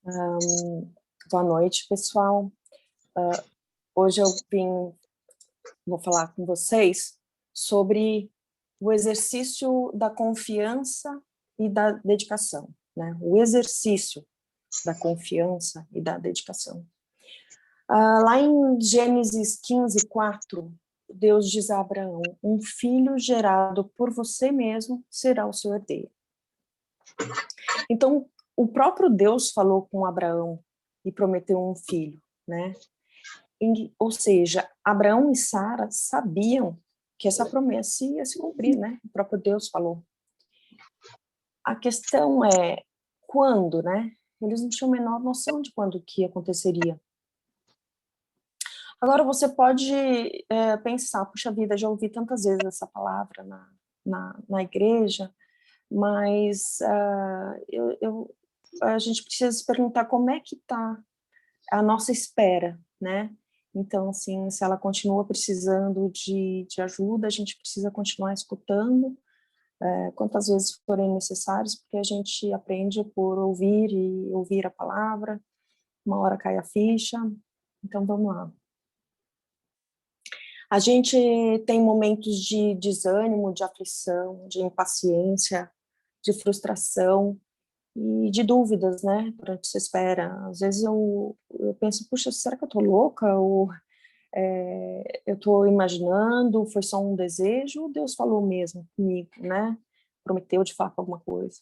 Boa noite, pessoal. Hoje vou falar com vocês sobre o exercício da confiança e da dedicação, né? O exercício da confiança e da dedicação. Lá em Gênesis 15:4, Deus diz a Abraão: um filho gerado por você mesmo será o seu herdeiro. Então, o próprio Deus falou com Abraão e prometeu um filho, né? Ou seja, Abraão e Sara sabiam que essa promessa ia se cumprir, né? O próprio Deus falou. A questão é quando, né? Eles não tinham a menor noção de quando que aconteceria. Agora você pode pensar, puxa vida, já ouvi tantas vezes essa palavra na igreja, mas a gente precisa se perguntar como é que está a nossa espera, né? Então, assim, se ela continua precisando de ajuda, a gente precisa continuar escutando, quantas vezes forem necessárias, porque a gente aprende por ouvir e ouvir a palavra, uma hora cai a ficha, então vamos lá. A gente tem momentos de desânimo, de aflição, de impaciência, de frustração e de dúvidas, né, durante essa espera. Às vezes eu penso, puxa, será que eu tô louca? Ou eu estou imaginando, foi só um desejo, ou Deus falou mesmo comigo, né? Prometeu de fato alguma coisa.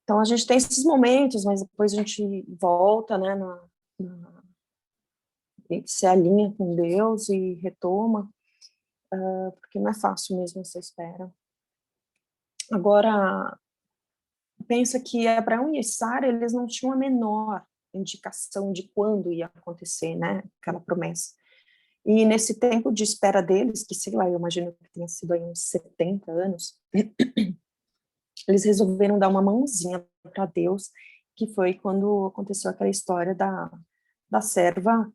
Então a gente tem esses momentos, mas depois a gente volta, né, se alinha com Deus e retoma, porque não é fácil mesmo essa espera. Agora, pensa que Abraão e Sara, eles não tinham a menor indicação de quando ia acontecer, né, aquela promessa. E nesse tempo de espera deles, que sei lá, eu imagino que tenha sido aí uns 70 anos, eles resolveram dar uma mãozinha para Deus, que foi quando aconteceu aquela história da serva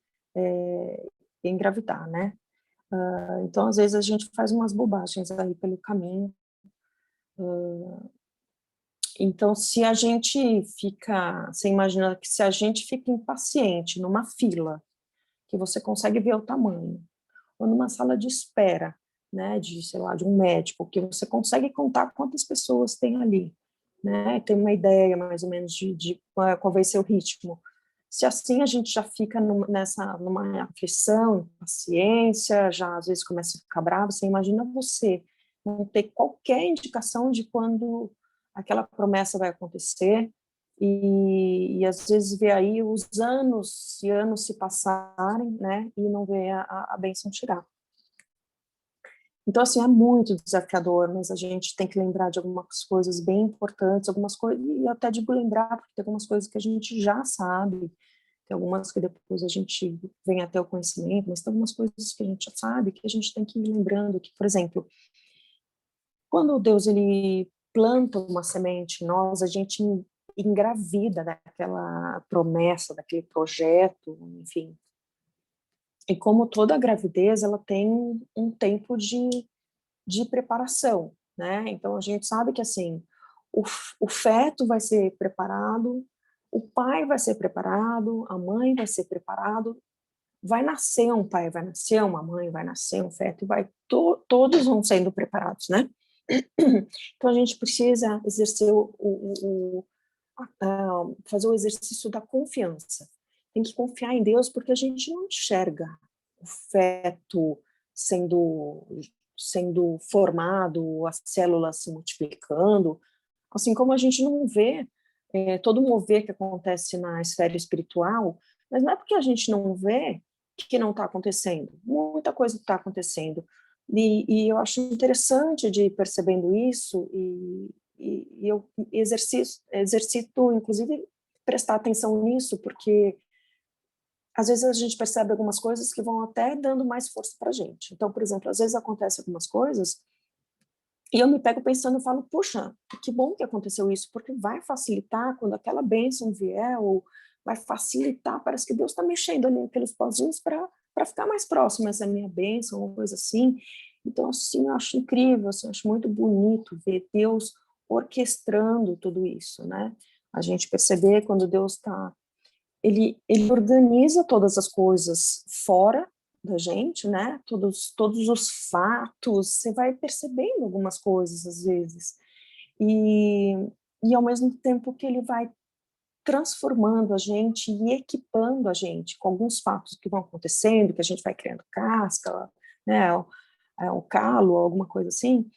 engravidar, né? Então, às vezes, a gente faz umas bobagens aí pelo caminho. Então, se a gente fica, você imagina que se a gente fica impaciente numa fila, que você consegue ver o tamanho, ou numa sala de espera, né, de, sei lá, de um médico, que você consegue contar quantas pessoas tem ali, né, tem uma ideia mais ou menos de qual vai ser o ritmo. Se assim a gente já fica numa aflição, impaciência, já às vezes começa a ficar bravo, você imagina você não ter qualquer indicação de quando aquela promessa vai acontecer, e às vezes ver aí os anos e anos se passarem, né, e não ver a bênção chegar. Então, assim, é muito desafiador, mas a gente tem que lembrar de algumas coisas bem importantes, algumas coisas, e até digo lembrar, porque tem algumas coisas que a gente já sabe, tem algumas que depois a gente vem até o conhecimento, mas tem algumas coisas que a gente já sabe, que a gente tem que ir lembrando, que, por exemplo, quando Deus, ele planta uma semente em nós, a gente engravida daquela promessa, daquele projeto, enfim. E como toda gravidez, ela tem um tempo de preparação, né? Então a gente sabe que assim, o feto vai ser preparado, o pai vai ser preparado, a mãe vai ser preparado, vai nascer um pai, vai nascer uma mãe, vai nascer um feto, e todos vão sendo preparados, né? Então a gente precisa exercer fazer o exercício da confiança. Tem que confiar em Deus, porque a gente não enxerga o feto sendo formado, as células se multiplicando, assim como a gente não vê todo o mover que acontece na esfera espiritual, mas não é porque a gente não vê que não está acontecendo. Muita coisa está acontecendo. E eu acho interessante de ir percebendo isso, e eu exercito, inclusive, prestar atenção nisso, porque às vezes a gente percebe algumas coisas que vão até dando mais força para a gente. Então, por exemplo, às vezes acontecem algumas coisas e eu me pego pensando, eu falo, puxa, que bom que aconteceu isso, porque vai facilitar quando aquela bênção vier, ou vai facilitar, parece que Deus está mexendo ali aqueles pauzinhos para ficar mais próximo essa minha bênção, ou coisa assim. Então, assim, eu acho incrível, assim, eu acho muito bonito ver Deus orquestrando tudo isso, né? A gente perceber quando Deus está... Ele organiza todas as coisas fora da gente, né? Todos os fatos, você vai percebendo algumas coisas às vezes. E, e ao mesmo tempo que ele vai transformando a gente e equipando a gente com alguns fatos que vão acontecendo, que a gente vai criando casca, né? O calo, alguma coisa assim,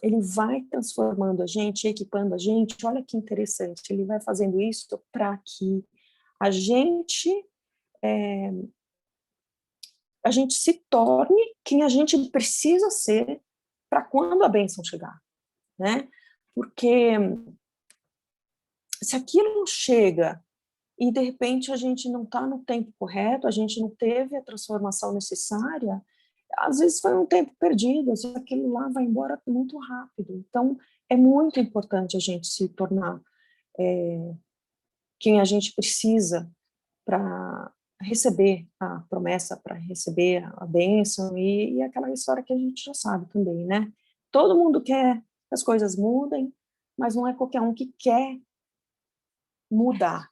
ele vai transformando a gente, equipando a gente. Olha que interessante, ele vai fazendo isso para que a gente é, a gente se torne quem a gente precisa ser para quando a bênção chegar, né? Porque se aquilo chega e de repente a gente não está no tempo correto, a gente não teve a transformação necessária, às vezes foi um tempo perdido, às vezes aquilo lá vai embora muito rápido. Então, é muito importante a gente se tornar quem a gente precisa para receber a promessa, para receber a bênção, e aquela história que a gente já sabe também, né? Todo mundo quer que as coisas mudem, mas não é qualquer um que quer mudar,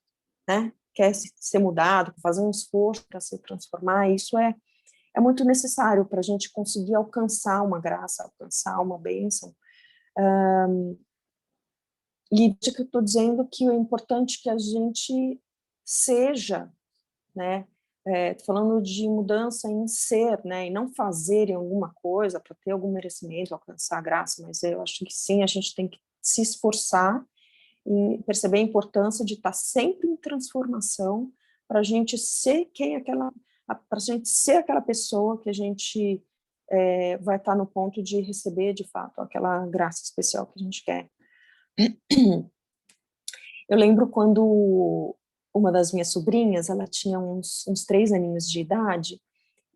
né? Quer ser mudado, fazer um esforço para se transformar. Isso é muito necessário para a gente conseguir alcançar uma graça, alcançar uma bênção. E de que eu estou dizendo que é importante que a gente seja, né? Tô falando de mudança em ser, né? E não fazer em alguma coisa para ter algum merecimento, alcançar a graça, mas eu acho que sim, a gente tem que se esforçar e perceber a importância de estar sempre em transformação para a gente ser para a gente ser aquela pessoa que a gente vai estar no ponto de receber de fato aquela graça especial que a gente quer. Eu lembro quando uma das minhas sobrinhas, ela tinha uns 3 aninhos de idade,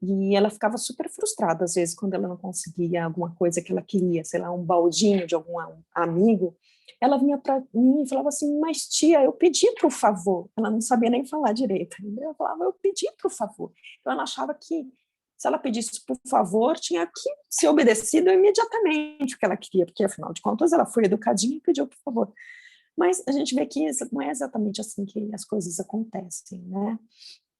e ela ficava super frustrada, às vezes, quando ela não conseguia alguma coisa que ela queria, sei lá, um baldinho de algum amigo. Ela vinha para mim e falava assim, mas tia, eu pedi para o favor. Ela não sabia nem falar direito. Eu falava, eu pedi para o favor. Então ela achava que se ela pedisse por favor, tinha que ser obedecido imediatamente o que ela queria, porque afinal de contas ela foi educadinha e pediu por favor. Mas a gente vê que não é exatamente assim que as coisas acontecem, né?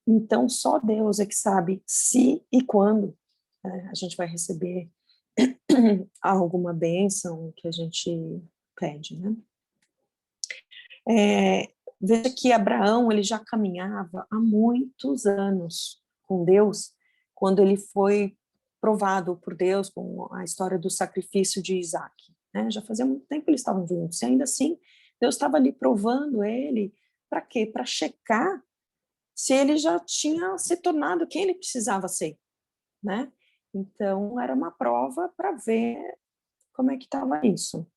Então, só Deus é que sabe se e quando a gente vai receber alguma bênção que a gente pede, né? Veja que Abraão, ele já caminhava há muitos anos com Deus, quando ele foi provado por Deus com a história do sacrifício de Isaac, né? Já fazia muito tempo que eles estavam juntos, e ainda assim, Deus estava ali provando ele, para quê? Para checar se ele já tinha se tornado quem ele precisava ser, né? Então, era uma prova para ver como é que estava isso.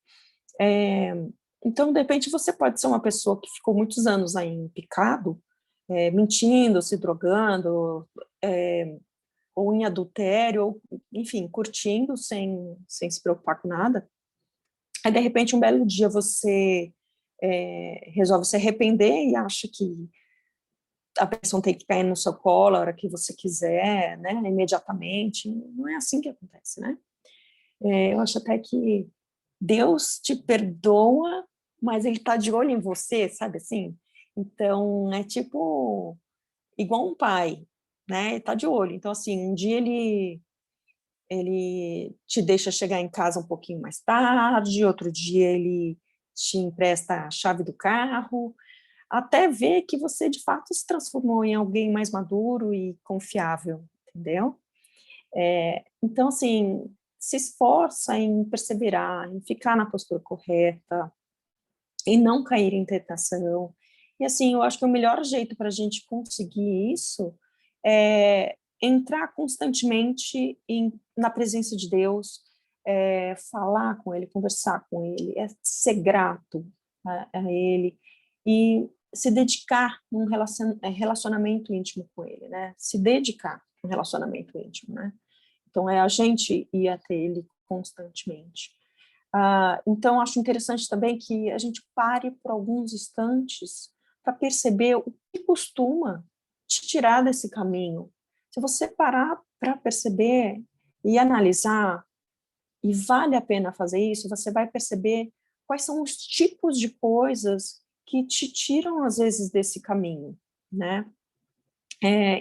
Então, de repente, você pode ser uma pessoa que ficou muitos anos aí em pecado, mentindo, se drogando, ou em adultério, ou, enfim, curtindo sem se preocupar com nada. Aí, de repente, um belo dia você resolve se arrepender e acha que a pessoa tem que cair no seu colo a hora que você quiser, né, imediatamente. Não é assim que acontece, né? Eu acho até que Deus te perdoa, mas ele está de olho em você, sabe assim? Então, é tipo igual um pai, né? Ele está de olho. Então, assim, um dia ele te deixa chegar em casa um pouquinho mais tarde, outro dia ele te empresta a chave do carro, até ver que você, de fato, se transformou em alguém mais maduro e confiável, entendeu? Então, assim, se esforça em perseverar, em ficar na postura correta, em não cair em tentação. E, assim, eu acho que o melhor jeito para a gente conseguir isso é entrar constantemente na presença de Deus, falar com Ele, conversar com Ele, ser grato a Ele e se dedicar num relacionamento íntimo com Ele, né? Se dedicar num relacionamento íntimo, né? Então, é a gente ir até Ele constantemente. Então, acho interessante também que a gente pare por alguns instantes para perceber o que costuma te tirar desse caminho. Se você parar para perceber e analisar, e vale a pena fazer isso, você vai perceber quais são os tipos de coisas que te tiram, às vezes, desse caminho, né?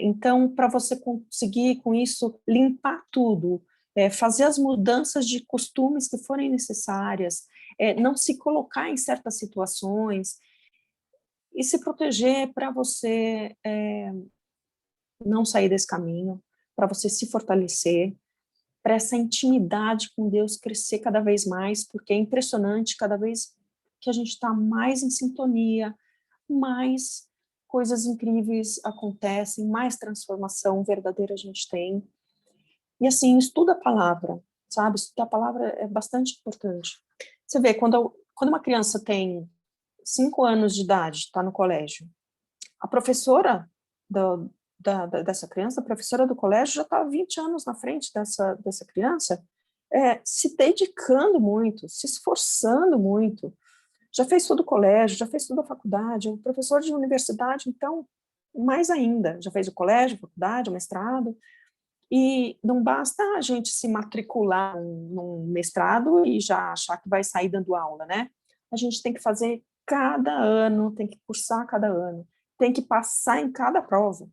Então, para você conseguir, com isso, limpar tudo, fazer as mudanças de costumes que forem necessárias, não se colocar em certas situações e se proteger para você não sair desse caminho, para você se fortalecer, para essa intimidade com Deus crescer cada vez mais, porque é impressionante, cada vez que a gente está mais em sintonia, mais coisas incríveis acontecem, mais transformação verdadeira a gente tem. E assim, estuda a palavra, sabe? Estudar a palavra é bastante importante. Você vê, quando uma criança tem 5 anos de idade, está no colégio, a professora do, dessa criança, a professora do colégio já está há 20 anos na frente dessa criança, se dedicando muito, se esforçando muito, já fez todo o colégio, já fez toda a faculdade, o professor de universidade, então, mais ainda, já fez o colégio, a faculdade, o mestrado, e não basta a gente se matricular num mestrado e já achar que vai sair dando aula, né? A gente tem que fazer cada ano, tem que cursar cada ano, tem que passar em cada prova,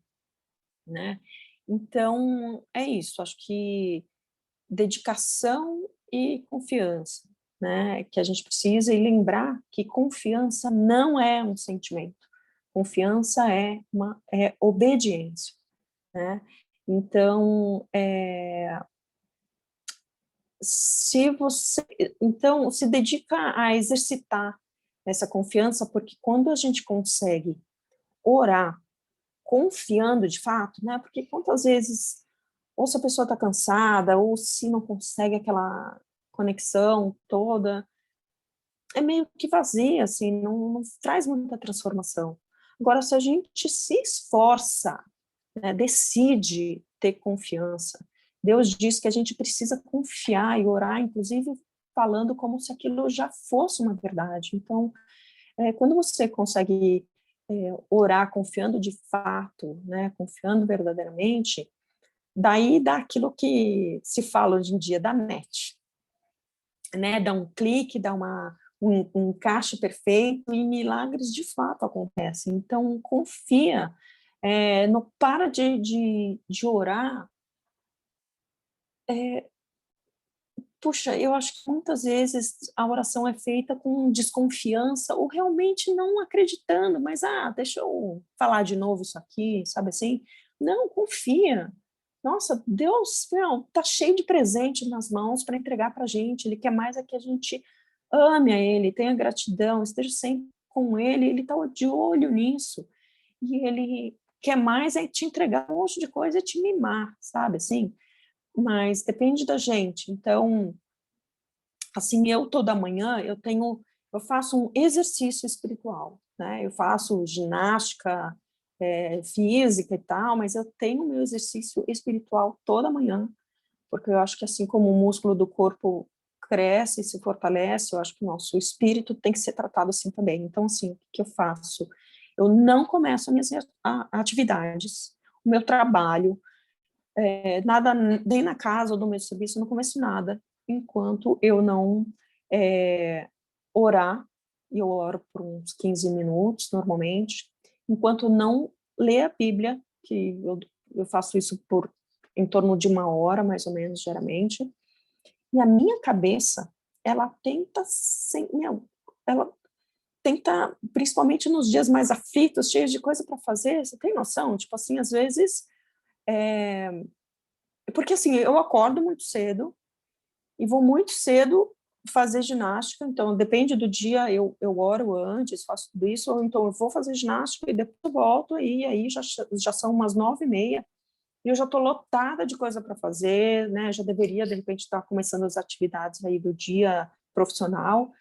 né? Então, é isso, acho que dedicação e confiança, né? Que a gente precisa e lembrar que confiança não é um sentimento, confiança é obediência, né? Então, se você, então, se dedica a exercitar essa confiança, porque quando a gente consegue orar confiando de fato, né? Porque quantas vezes, ou se a pessoa está cansada, ou se não consegue aquela conexão toda, é meio que vazia, assim, não traz muita transformação. Agora, se a gente se esforça, né, decide ter confiança, Deus diz que a gente precisa confiar e orar, inclusive falando como se aquilo já fosse uma verdade. Então, quando você consegue orar confiando de fato, né, confiando verdadeiramente, daí dá aquilo que se fala hoje em dia, da net, né, dá um clique, dá um encaixe perfeito e milagres de fato acontecem. Então, confia, não para de orar. Puxa, eu acho que muitas vezes a oração é feita com desconfiança ou realmente não acreditando, mas, deixa eu falar de novo isso aqui, sabe assim? Não, confia. Nossa, Deus, meu, tá cheio de presente nas mãos para entregar para a gente. Ele quer mais é que a gente ame a Ele, tenha gratidão, esteja sempre com Ele está de olho nisso. E Ele quer mais é te entregar um monte de coisa e te mimar, sabe assim? Mas depende da gente. Então, assim, eu toda manhã eu faço um exercício espiritual, né? Eu faço ginástica, física e tal, mas eu tenho meu exercício espiritual toda manhã, porque eu acho que assim como o músculo do corpo cresce e se fortalece, eu acho que o nosso espírito tem que ser tratado assim também. Então, assim, o que eu faço? Eu não começo as minhas atividades, o meu trabalho, nada, nem na casa ou no meu serviço, eu não começo nada, enquanto eu não é, orar, e eu oro por uns 15 minutos, normalmente, enquanto não ler a Bíblia, que eu faço isso por em torno de 1 hora, mais ou menos, geralmente, e a minha cabeça, ela tenta, ela tenta, principalmente nos dias mais aflitos, cheios de coisa para fazer, você tem noção? Tipo assim, às vezes, é, porque assim, eu acordo muito cedo e vou muito cedo fazer ginástica, então depende do dia, eu oro antes, faço tudo isso, ou então eu vou fazer ginástica e depois eu volto, e aí já são umas 9h30, e eu já estou lotada de coisa para fazer, né, já deveria, de repente, estar começando as atividades aí do dia profissional,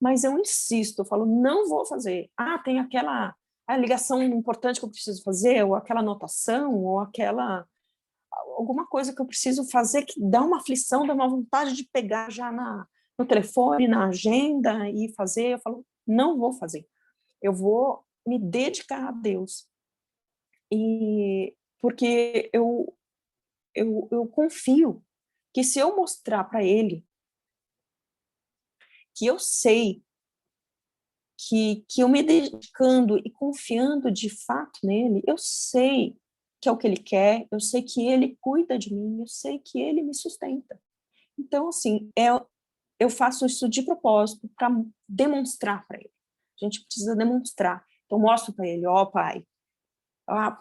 mas eu insisto, eu falo, não vou fazer. Tem aquela a ligação importante que eu preciso fazer, ou aquela anotação, ou aquela alguma coisa que eu preciso fazer que dá uma aflição, dá uma vontade de pegar já no telefone, na agenda e fazer. Eu falo, não vou fazer. Eu vou me dedicar a Deus. E porque eu confio que se eu mostrar para Ele que eu sei que eu me dedicando e confiando de fato nele, eu sei que é o que ele quer, eu sei que ele cuida de mim, eu sei que ele me sustenta. Então, assim, eu faço isso de propósito para demonstrar para ele. A gente precisa demonstrar. Então, mostro para ele, ó, pai,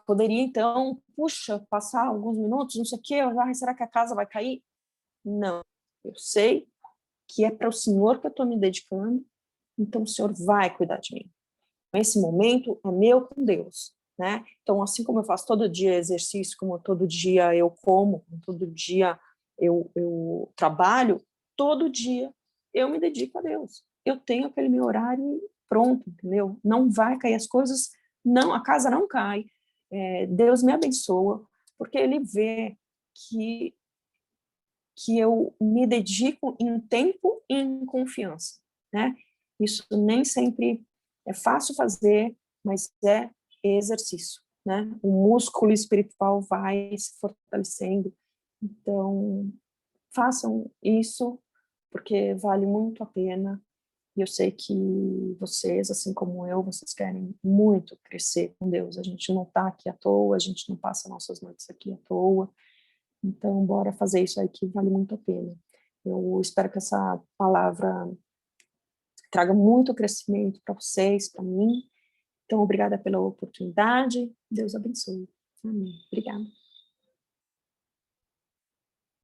poderia então, puxa, passar alguns minutos, não sei o quê, será que a casa vai cair? Não, eu sei que é para o Senhor que eu estou me dedicando, então o Senhor vai cuidar de mim. Esse momento é meu com Deus, né? Então, assim como eu faço todo dia exercício, como todo dia eu como, como todo dia eu trabalho, todo dia eu me dedico a Deus. Eu tenho aquele meu horário pronto, entendeu? Não vai cair as coisas, não, a casa não cai. Deus me abençoa, porque Ele vê que que eu me dedico em tempo e em confiança, né? Isso nem sempre é fácil fazer, mas é exercício, né? O músculo espiritual vai se fortalecendo. Então, façam isso, porque vale muito a pena. E eu sei que vocês, assim como eu, vocês querem muito crescer com Deus. A gente não está aqui à toa, a gente não passa nossas noites aqui à toa. Então, bora fazer isso aí que vale muito a pena. Eu espero que essa palavra traga muito crescimento para vocês, para mim. Então, obrigada pela oportunidade. Deus abençoe. Amém. Obrigada.